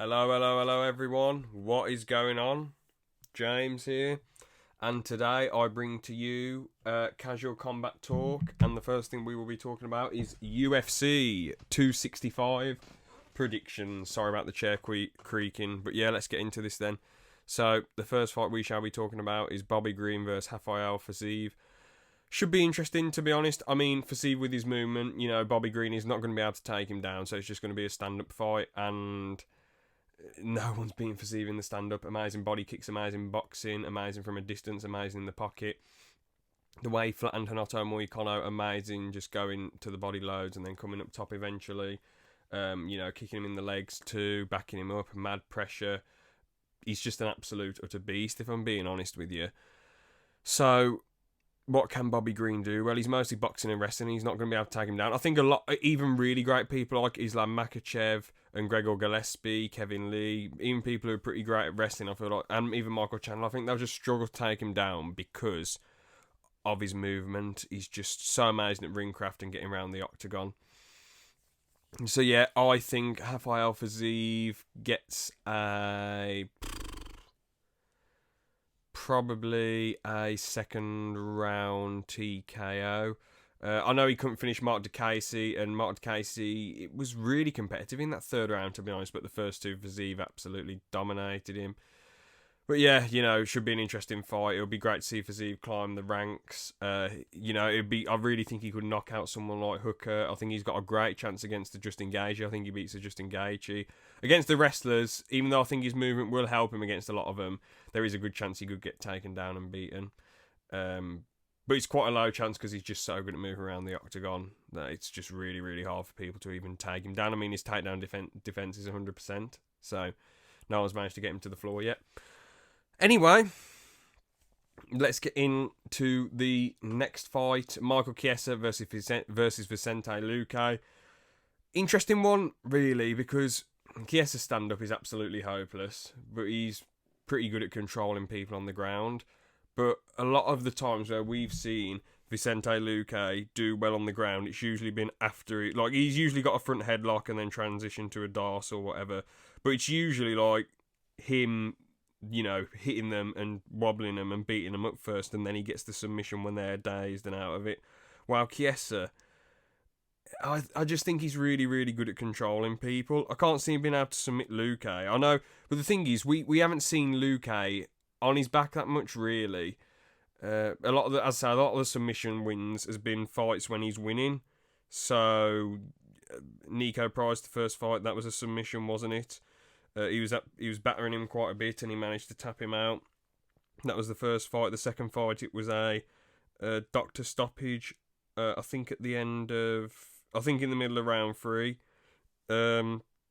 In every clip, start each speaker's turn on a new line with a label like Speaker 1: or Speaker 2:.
Speaker 1: Hello, hello, hello everyone. What is going on? James here. And today I bring to you casual combat talk. And the first thing we will be talking about is UFC 265 predictions. Sorry about the chair creaking. But yeah, let's get into this then. So the first fight we shall be talking about is Bobby Green versus Rafael Fiziev. Should be interesting, to be honest. I mean, Fiziev with his movement, Bobby Green is not going to be able to take him down. So it's just going to be a stand-up fight. And no one's beating Fiziev in the stand-up. Amazing body kicks, amazing boxing, amazing from a distance, amazing in the pocket. The way he flattened Renato Moicano, amazing, just going to the body loads and then coming up top eventually. Kicking him in the legs too, backing him up, mad pressure. He's just an absolute utter beast, if I'm being honest with you. So, what can Bobby Green do? Well, he's mostly boxing and wrestling. He's not going to be able to take him down. I think a lot, even really great people like Islam Makhachev and Gregor Gillespie, Kevin Lee, even people who are pretty great at wrestling, I feel like, and even Michael Chandler, I think they'll just struggle to take him down because of his movement. He's just so amazing at ring craft and getting around the octagon. So yeah, I think Rafael Fiziev gets probably a second round TKO. I know he couldn't finish Mark DeCasey, and Mark DeCasey, it was really competitive in that third round, to be honest, but the first two, Fiziev absolutely dominated him. But yeah, it should be an interesting fight. It'll be great to see Fiziev climb the ranks. I really think he could knock out someone like Hooker. I think he's got a great chance against the Justin Gaethje. I think he beats the Justin Gaethje. Against the wrestlers, even though I think his movement will help him against a lot of them, there is a good chance he could get taken down and beaten. But it's quite a low chance because he's just so good at moving around the octagon that it's just really, really hard for people to even take him down. I mean, his takedown defense is 100%, so no one's managed to get him to the floor yet. Anyway, let's get into the next fight. Michael Chiesa versus Vicente Luque. Interesting one, really, because Chiesa's stand-up is absolutely hopeless, but he's pretty good at controlling people on the ground. But a lot of the times where we've seen Vicente Luque do well on the ground, it's usually been after it. Like, he's usually got a front headlock and then transition to a DAS or whatever. But it's usually like him, hitting them and wobbling them and beating them up first, and then he gets the submission when they're dazed and out of it. While Chiesa, I just think he's really, really good at controlling people. I can't see him being able to submit Luque. I know, but the thing is, we haven't seen Luque on his back that much, really. A lot of the submission wins has been fights when he's winning. So, Nico Price, the first fight, that was a submission, wasn't it? He was battering him quite a bit, and he managed to tap him out. That was the first fight. The second fight, it was a doctor stoppage. I think in the middle of round 3.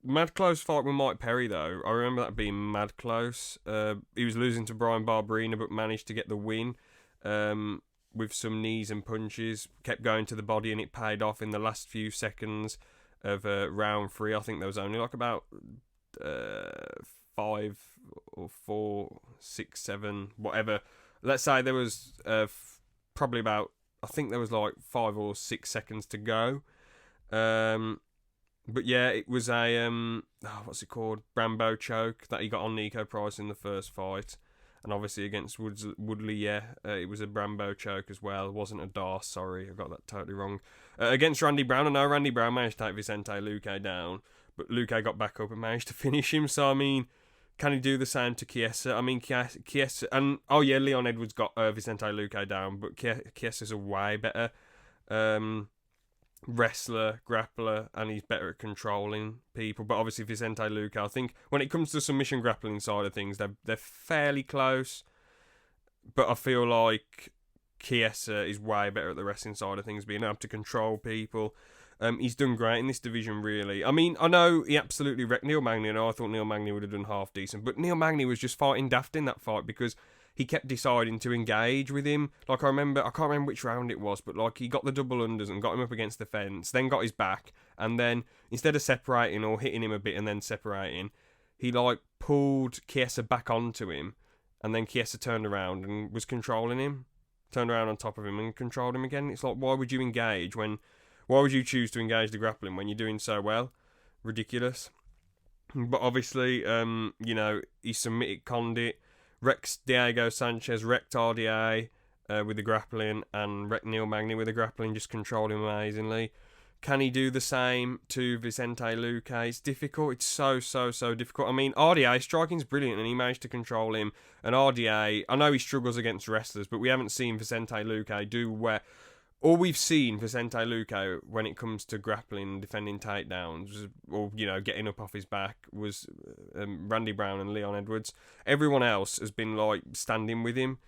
Speaker 1: Mad close fight with Mike Perry, though. I remember that being mad close. He was losing to Brian Barberena, but managed to get the win with some knees and punches. Kept going to the body, and it paid off in the last few seconds of round 3. I think there was only like about 5 or 4, 6, 7, whatever. Let's say there was probably about, I think there was like 5 or 6 seconds to go. But yeah, it was a what's it called? Brambo choke that he got on Nico Price in the first fight, and obviously against Woodley, it was a Brambo choke as well. It wasn't a DAS. Sorry, I got that totally wrong. Against Randy Brown, I know Randy Brown managed to take Vicente Luque down, but Luque got back up and managed to finish him. So, I mean, can he do the same to Chiesa? I mean, Chiesa... And, Leon Edwards got Vicente Luque down, but Chiesa's a way better wrestler, grappler, and he's better at controlling people. But obviously, Vicente Luque, I think, when it comes to the submission grappling side of things, they're fairly close. But I feel like Chiesa is way better at the wrestling side of things, being able to control people. He's done great in this division, really. I mean, I know he absolutely wrecked Neil Magny, and I thought Neil Magny would have done half decent, but Neil Magny was just fighting daft in that fight because he kept deciding to engage with him. Like, I can't remember which round it was, but like he got the double unders and got him up against the fence, then got his back, and then instead of separating or hitting him a bit and then separating, he like pulled Chiesa back onto him, and then Chiesa turned around and was controlling him, turned around on top of him and controlled him again. It's like, why would you choose to engage the grappling when you're doing so well? Ridiculous. But obviously, he submitted Condit, wrecked Diego Sanchez, wrecked RDA with the grappling, and wrecked Neil Magny with the grappling, just controlled him amazingly. Can he do the same to Vicente Luque? It's difficult. It's so difficult. I mean, RDA, striking's brilliant, and he managed to control him. And RDA, I know he struggles against wrestlers, but we haven't seen Vicente Luque do where... All we've seen Vicente Luque when it comes to grappling and defending takedowns, or, getting up off his back, was Randy Brown and Leon Edwards. Everyone else has been, standing with him,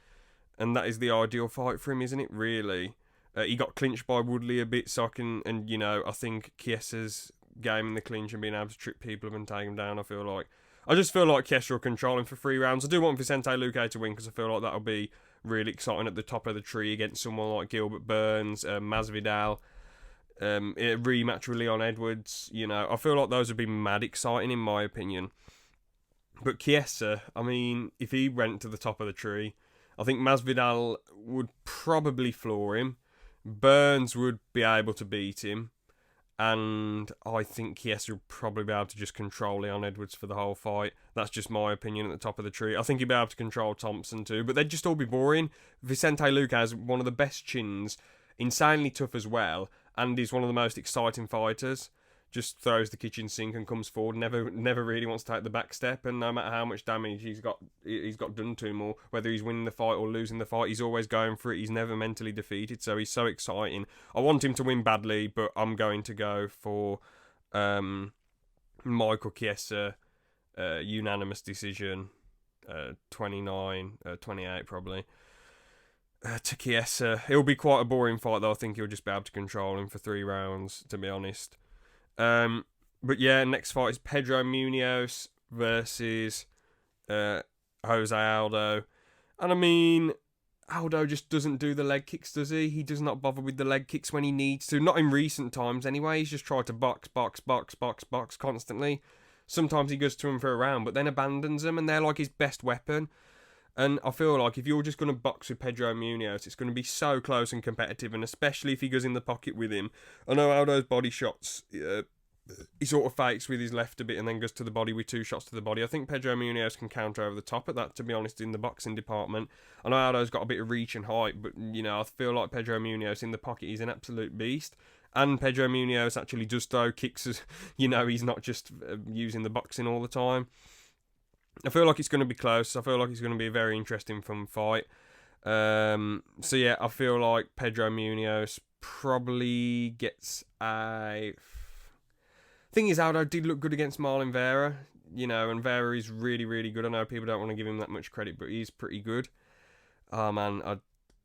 Speaker 1: and that is the ideal fight for him, isn't it, really? He got clinched by Woodley a bit, so I think Chiesa's game in the clinch and being able to trip people up and take him down, I just feel like Chiesa will control him for 3 rounds. I do want Vicente Luque to win because I feel like that'll be really exciting at the top of the tree against someone like Gilbert Burns, Masvidal, a rematch with Leon Edwards. I feel like those would be mad exciting in my opinion. But Chiesa, I mean, if he went to the top of the tree, I think Masvidal would probably floor him. Burns would be able to beat him. And I think Chiesa would probably be able to just control Leon Edwards for the whole fight. That's just my opinion at the top of the tree. I think he'd be able to control Thompson too, but they'd just all be boring. Vicente Luque has one of the best chins, insanely tough as well, and he's one of the most exciting fighters. Just throws the kitchen sink and comes forward. Never really wants to take the back step. And no matter how much damage he's got done to him, or whether he's winning the fight or losing the fight, he's always going for it. He's never mentally defeated. So he's so exciting. I want him to win badly, but I'm going to go for Michael Chiesa, unanimous decision, 29-28 probably. To Chiesa, it'll be quite a boring fight though. I think he'll just be able to control him for 3 rounds. To be honest. But yeah, next fight is Pedro Munhoz versus Jose Aldo. And I mean, Aldo just doesn't do the leg kicks, does he? He does not bother with the leg kicks when he needs to. Not in recent times anyway. He's just tried to box constantly. Sometimes he goes to him for a round, but then abandons them, and they're like his best weapon. And I feel like if you're just going to box with Pedro Munhoz, it's going to be so close and competitive, and especially if he goes in the pocket with him. I know Aldo's body shots, he sort of fakes with his left a bit and then goes to the body with 2 shots to the body. I think Pedro Munhoz can counter over the top at that, to be honest, in the boxing department. I know Aldo's got a bit of reach and height, but, I feel like Pedro Munhoz in the pocket, he's an absolute beast. And Pedro Munhoz actually does throw kicks, as he's not just using the boxing all the time. I feel like it's going to be close. I feel like it's going to be a very interesting, fun fight. So yeah, I feel like Pedro Munhoz probably gets a... Thing is, Aldo did look good against Marlon Vera, and Vera is really, really good. I know people don't want to give him that much credit, but he's pretty good. Oh man, I'd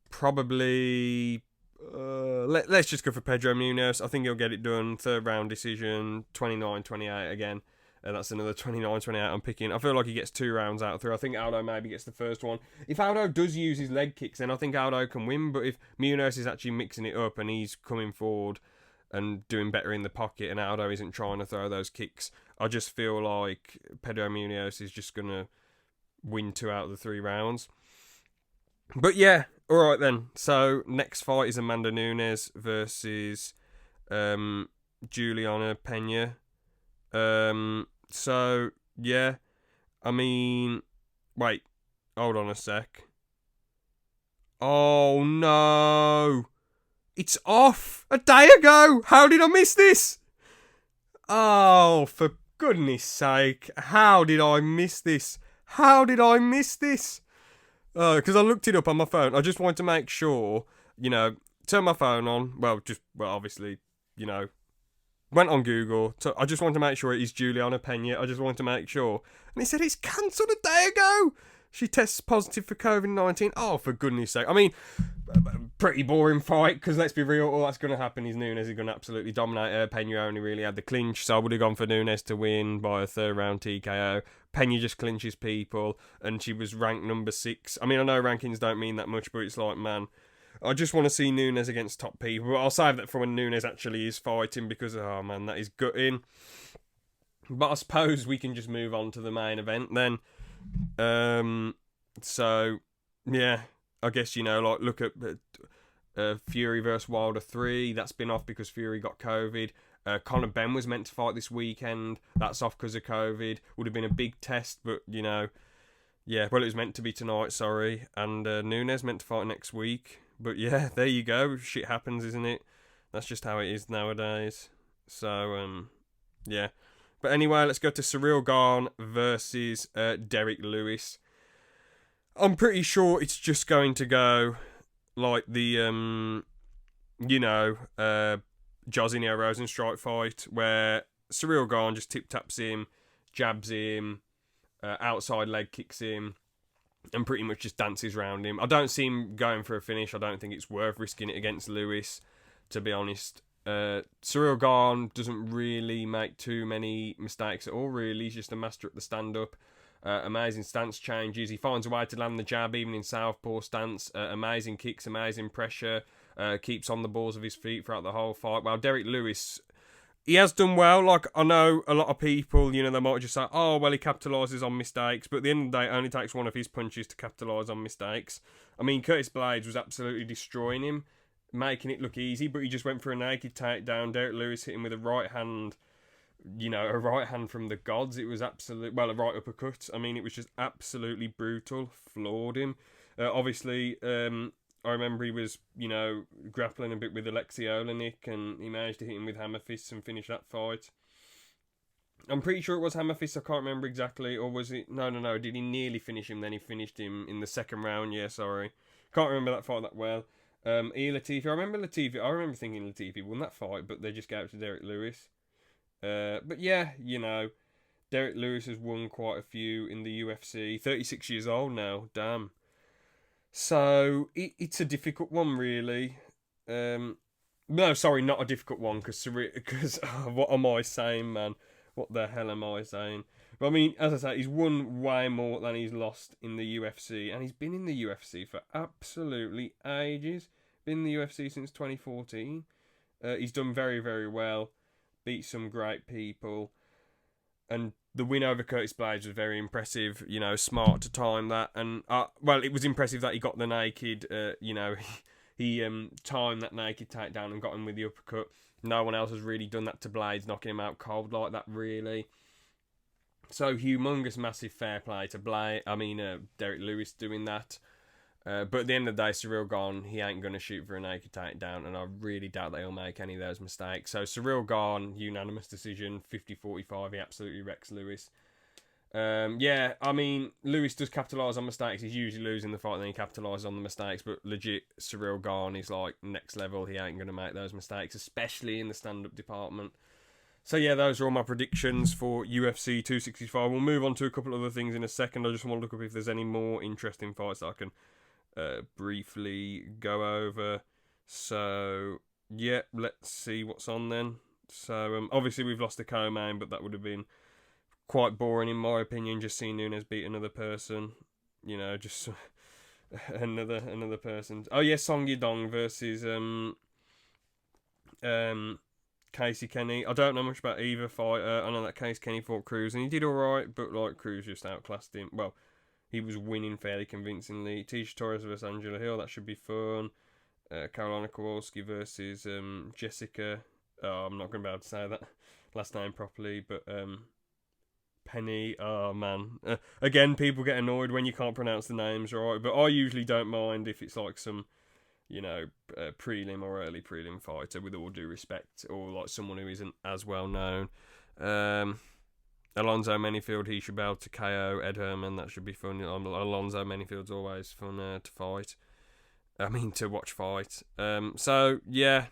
Speaker 1: probably... let's just go for Pedro Munhoz. I think he'll get it done. 3rd round decision, 29-28 again. That's another 29-28 I'm picking. I feel like he gets 2 rounds out through. I think Aldo maybe gets the first one. If Aldo does use his leg kicks, then I think Aldo can win. But if Munhoz is actually mixing it up and he's coming forward and doing better in the pocket and Aldo isn't trying to throw those kicks, I just feel like Pedro Munhoz is just going to win 2 out of the 3 rounds. But yeah, alright then. So next fight is Amanda Nunes versus Juliana Pena. So, yeah, I mean, wait, hold on a sec. Oh, no. It's off a day ago. How did I miss this? Oh, for goodness sake. How did I miss this? Because I looked it up on my phone. I just wanted to make sure, turn my phone on. Obviously, went on Google. So I just wanted to make sure it is Juliana Pena. I just wanted to make sure. And it said it's cancelled a day ago. She tests positive for COVID-19. Oh, for goodness sake. I mean, pretty boring fight, because let's be real, all that's going to happen is Nunes is going to absolutely dominate her. Pena only really had the clinch, so I would have gone for Nunes to win by a 3rd round TKO. Pena just clinches people, and she was ranked number 6. I mean, I know rankings don't mean that much, but it's like, man, I just want to see Nunes against top people. But I'll save that for when Nunes actually is fighting, because, oh man, that is gutting. But I suppose we can just move on to the main event then. So, yeah, I guess, look at Fury versus Wilder 3. That's been off because Fury got COVID. Conor Benn was meant to fight this weekend. That's off because of COVID. Would have been a big test, but, yeah, well, it was meant to be tonight, sorry. And Nunes meant to fight next week. But, yeah, there you go. Shit happens, isn't it? That's just how it is nowadays. So, yeah. But anyway, let's go to Ciryl Gane versus Derrick Lewis. I'm pretty sure it's just going to go like the, José Rosenstrike fight, where Ciryl Gane just tip-taps him, jabs him, outside leg kicks him, and pretty much just dances around him. I don't see him going for a finish. I don't think it's worth risking it against Lewis, to be honest. Ciryl Gane doesn't really make too many mistakes at all, really. He's just a master at the stand-up. Amazing stance changes. He finds a way to land the jab, even in southpaw stance. Amazing kicks, amazing pressure. Keeps on the balls of his feet throughout the whole fight. Well, Derrick Lewis, he has done well. Like, I know a lot of people, they might just say, oh, well, he capitalises on mistakes. But at the end of the day, it only takes one of his punches to capitalise on mistakes. I mean, Curtis Blaydes was absolutely destroying him, making it look easy, but he just went for a naked takedown. Derrick Lewis hit him with a right hand, a right hand from the gods. It was a right uppercut. I mean, it was just absolutely brutal, floored him. Obviously, I remember he was, grappling a bit with Alexei Olenek, and he managed to hit him with hammer fists and finish that fight. I'm pretty sure it was hammer fists, I can't remember exactly, or was it... No, did he nearly finish him, then he finished him in the second round, yeah, sorry. Can't remember that fight that well. Latifi, I remember thinking Latifi won that fight, but they just gave it to Derrick Lewis. But yeah, Derrick Lewis has won quite a few in the UFC. 36 years old now, damn. So, it's a difficult one, really. No, sorry, not a difficult one, because what am I saying, man? What the hell am I saying? But I mean, as I say, he's won way more than he's lost in the UFC, and he's been in the UFC for absolutely ages. Been in the UFC since 2014. He's done very, very well. Beat some great people. And the win over Curtis Blaydes was very impressive, smart to time that. And, it was impressive that he got the naked, he timed that naked takedown and got him with the uppercut. No one else has really done that to Blaydes, knocking him out cold like that, really. So, humongous, massive fair play to Derrick Lewis doing that. But at the end of the day, Ciryl Gane, he ain't going to shoot for a naked takedown, and I really doubt that he'll make any of those mistakes. So, Ciryl Gane, unanimous decision, 50-45, he absolutely wrecks Lewis. Lewis does capitalise on mistakes. He's usually losing the fight, then he capitalises on the mistakes, but legit, Ciryl Gane is like next level. He ain't going to make those mistakes, especially in the stand-up department. So yeah, those are all my predictions for UFC 265. We'll move on to a couple of other things in a second. I just want to look up if there's any more interesting fights that I can briefly go over. So yeah, let's see what's on then. So obviously we've lost the co-main, but that would have been quite boring in my opinion, just seeing Nunes beat another person, just another person. Oh yeah, Song Yadong versus Casey Kenny. I don't know much about either fighter. I know that Casey Kenny fought Cruz and he did alright, but Cruz just outclassed him. Well, he was winning fairly convincingly. Tisha Torres versus Angela Hill, that should be fun. Karolina Kowalski versus Jessica. Oh, I'm not going to be able to say that last name properly, but Penny. Oh man. Again, people get annoyed when you can't pronounce the names right, but I usually don't mind if it's like some, prelim or early prelim fighter, with all due respect, or like someone who isn't as well known. Alonzo Manyfield, he should be able to KO Ed Herman. That should be fun. Alonzo Manyfield's always fun to watch fight. So, yeah,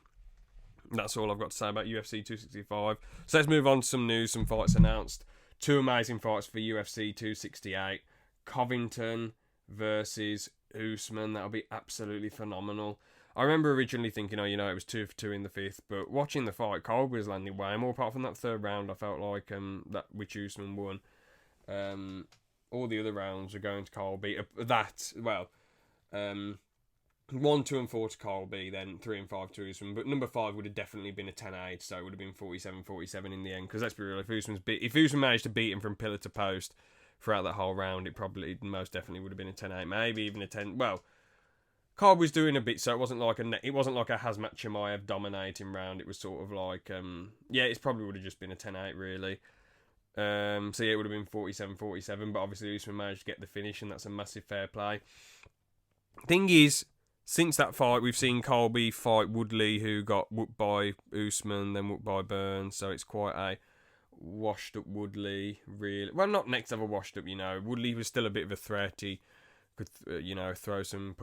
Speaker 1: that's all I've got to say about UFC 265. So let's move on to some news, some fights announced. Two amazing fights for UFC 268. Covington versus Usman. That'll be absolutely phenomenal. I remember originally thinking, it was 2 for 2 in the fifth, but watching the fight, Colby was landing way more. Apart from that third round, I felt like that which Usman won. All the other rounds were going to Colby. 1, 2, and 4 to Colby, then 3 and 5 to Usman. But number 5 would have definitely been a 10-8, so it would have been 47-47 in the end. Because let's be real, if Usman managed to beat him from pillar to post throughout that whole round, it probably most definitely would have been a 10-8, maybe even a 10. Well, Colby's doing a bit, so it wasn't like a Hazmat Chimaev dominating round. It was sort of like, yeah, it probably would have just been a 10-8, really. So yeah, it would have been 47-47, but obviously Usman managed to get the finish, and that's a massive fair play. Thing is, since that fight, we've seen Colby fight Woodley, who got whooped by Usman, then whooped by Burns, so it's quite a washed up Woodley, really. Well, not next level washed up, Woodley was still a bit of a threat. He could, throw some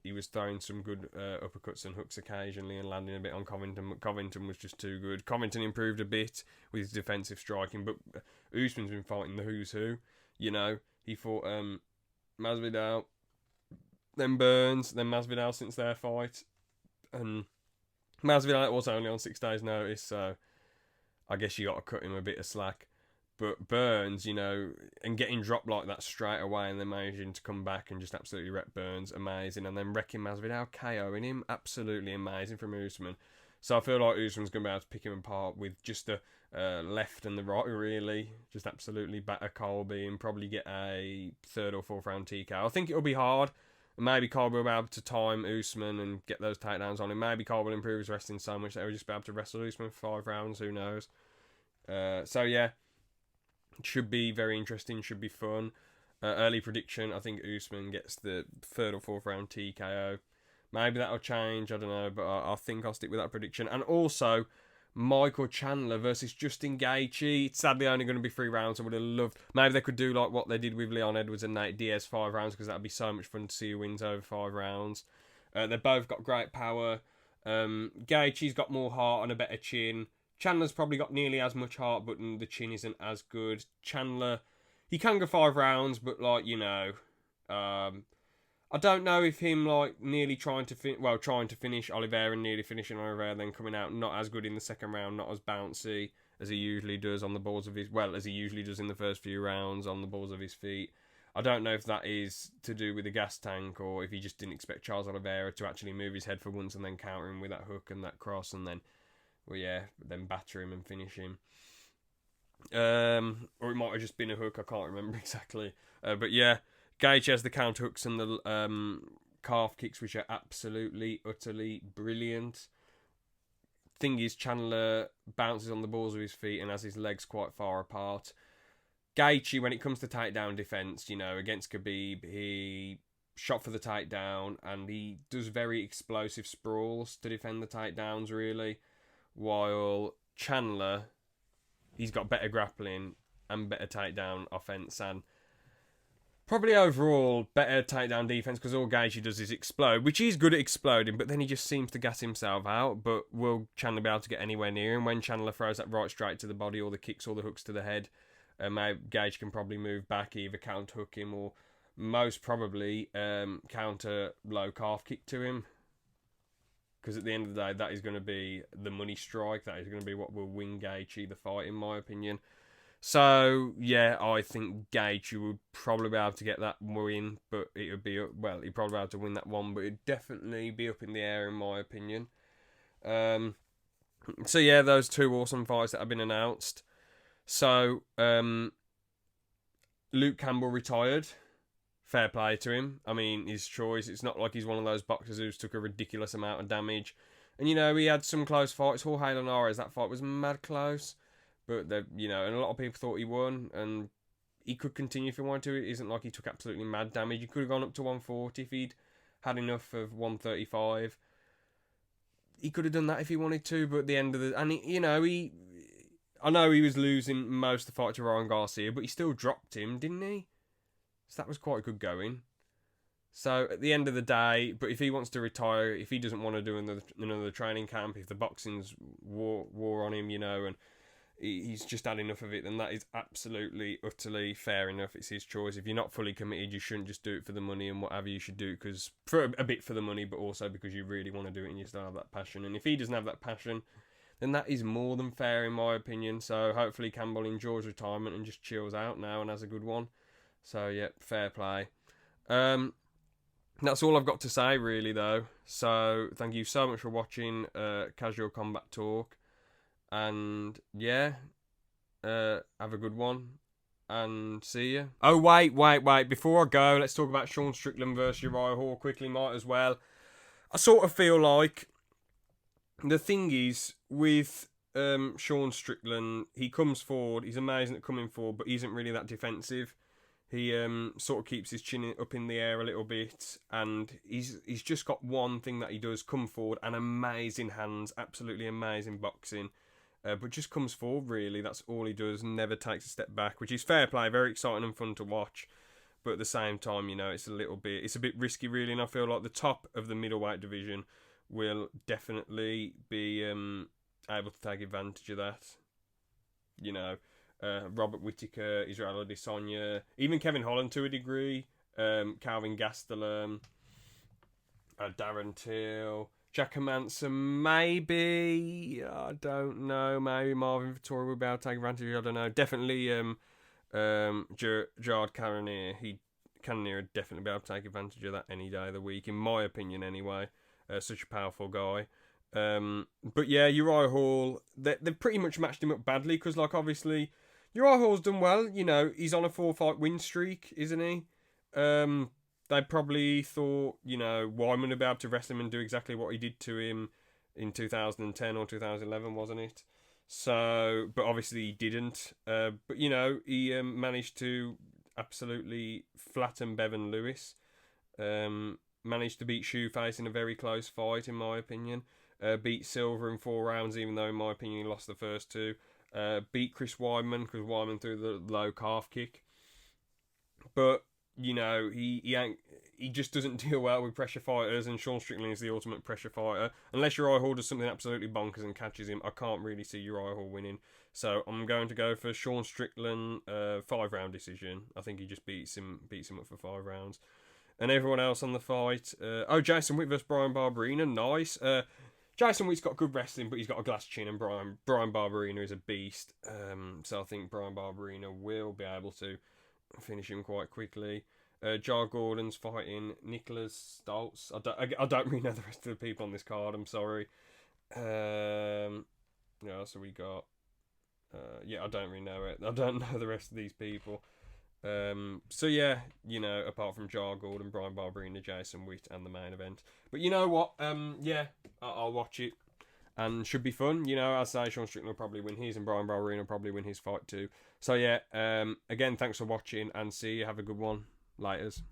Speaker 1: he was throwing some good uppercuts and hooks occasionally and landing a bit on Covington, but Covington was just too good. Covington improved a bit with his defensive striking, but Usman's been fighting the who's who. He fought Masvidal, then Burns, then Masvidal since their fight, and Masvidal was only on 6 days' notice, so I guess you got to cut him a bit of slack. But Burns, and getting dropped like that straight away and then managing to come back and just absolutely wreck Burns, amazing. And then wrecking Masvidal, KOing him, absolutely amazing from Usman. So I feel like Usman's going to be able to pick him apart with just the left and the right, really. Just absolutely batter Colby and probably get a 3rd or 4th round TKO. I think it'll be hard. Maybe Colby will be able to time Usman and get those takedowns on him. Maybe Colby will improve his wrestling so much that he'll just be able to wrestle Usman for 5 rounds, who knows. So yeah. Should be very interesting, should be fun. Early prediction, I think Usman gets the 3rd or 4th round TKO. Maybe that'll change, I don't know, but I think I'll stick with that prediction. And also, Michael Chandler versus Justin Gaethje. It's sadly only going to be 3 rounds. I would have loved... Maybe they could do like what they did with Leon Edwards and Nate Diaz, 5 rounds, because that would be so much fun to see who wins over 5 rounds. They've both got great power. Gaethje's got more heart and a better chin. Chandler's probably got nearly as much heart, but the chin isn't as good. Chandler, he can go 5 rounds, but I don't know if him nearly trying to finish Oliveira and nearly finishing Oliveira, then coming out not as good in the 2nd round, not as bouncy as he usually does on the balls of his, as he usually does in the first few rounds on the balls of his feet. I don't know if that is to do with the gas tank or if he just didn't expect Charles Oliveira to actually move his head for once and then counter him with that hook and that cross and then. Then batter him and finish him. Or it might have just been a hook, I can't remember exactly. But yeah, Gaethje has the counter hooks and the calf kicks, which are absolutely, utterly brilliant. Thing is, Chandler bounces on the balls of his feet and has his legs quite far apart. Gaethje, when it comes to takedown defense, against Khabib, he shot for the takedown and he does very explosive sprawls to defend the takedowns, really. While Chandler, he's got better grappling and better takedown offense and probably overall better takedown defense because all Gaethje does is explode, which he's good at exploding, but then he just seems to gas himself out. But will Chandler be able to get anywhere near him? When Chandler throws that right straight to the body or the kicks or the hooks to the head, Gaethje can probably move back, either counter hook him or most probably counter low calf kick to him. Because at the end of the day, that is going to be the money strike. That is going to be what will win Gaethje the fight, in my opinion. So, yeah, I think Gaethje would probably be able to get that win. But it would be, he'd probably be able to win that one. But it'd definitely be up in the air, in my opinion. So, yeah, those 2 awesome fights that have been announced. So, Luke Campbell retired. Fair play to him. I mean, his choice. It's not like he's one of those boxers who's took a ridiculous amount of damage. And, he had some close fights. Jorge Linares, that fight was mad close. But, and a lot of people thought he won. And he could continue if he wanted to. It isn't like he took absolutely mad damage. He could have gone up to 140 if he'd had enough of 135. He could have done that if he wanted to. But at the end of the... And, I know he was losing most of the fight to Ryan Garcia, but he still dropped him, didn't he? So that was quite good going. So at the end of the day, but if he wants to retire, if he doesn't want to do another training camp, if the boxing's war on him, and he's just had enough of it, then that is absolutely, utterly fair enough. It's his choice. If you're not fully committed, you shouldn't just do it for the money and whatever. You should do it because for a bit for the money, but also because you really want to do it and you still have that passion. And if he doesn't have that passion, then that is more than fair in my opinion. So hopefully Campbell enjoys retirement and just chills out now and has a good one. So, yeah, fair play. That's all I've got to say, really, though. So, thank you so much for watching Casual Combat Talk. And, yeah, have a good one. and see you. Oh, wait. Before I go, let's talk about Sean Strickland versus Uriah Hall quickly, might as well. I sort of feel like the thing is, with Sean Strickland, he comes forward, he's amazing at coming forward, but he isn't really that defensive. He sort of keeps his chin up in the air a little bit, and he's just got one thing that he does, come forward, and amazing hands, absolutely amazing boxing. But just comes forward, really. That's all he does. Never takes a step back, which is fair play. Very exciting and fun to watch. But at the same time, it's a bit risky, really. And I feel like the top of the middleweight division will definitely be able to take advantage of that. Robert Whittaker, Israel Adesanya, even Kevin Holland to a degree, Calvin Gastelum, Darren Till, Jack Manson, maybe, I don't know, maybe Marvin Vettori will be able to take advantage, I don't know, definitely Gerard Cannonier would definitely be able to take advantage of that any day of the week, in my opinion anyway, such a powerful guy. But yeah, Uriah Hall, they've pretty much matched him up badly, because obviously Uriah Hall's done well, he's on a 4-fight win streak, isn't he? They probably thought, Wyman would be able to wrestle him and do exactly what he did to him in 2010 or 2011, wasn't it? So, but obviously he didn't. But, he managed to absolutely flatten Bevan Lewis. Managed to beat Shoeface in a very close fight, in my opinion. Beat Silver in 4 rounds, even though, in my opinion, he lost the first 2. Beat Chris Weidman, because Weidman threw the low calf kick. But he just doesn't deal well with pressure fighters, and Sean Strickland is the ultimate pressure fighter. Unless Uriah Hall does something absolutely bonkers and catches him, I can't really see Uriah Hall winning. So I'm going to go for Sean Strickland 5-round decision. I think he just beats him up for 5 rounds. And everyone else on the fight, Jason Witt versus Brian Barberina, nice. Jason Witt's got good wrestling, but he's got a glass chin, and Brian Barberina is a beast. So I think Brian Barberina will be able to finish him quite quickly. Jar Gordon's fighting Nicholas Stoltz. I don't really know the rest of the people on this card, I'm sorry. So we got... I don't really know it. I don't know the rest of these people. So yeah, apart from Jar Gordon, Brian Barberina, Jason Witt, and the main event. But you know what? I'll watch it. And should be fun. I'll say Sean Strickland will probably win his, and Brian Barberina will probably win his fight too. So yeah, again, thanks for watching, and see you. Have a good one. Laters.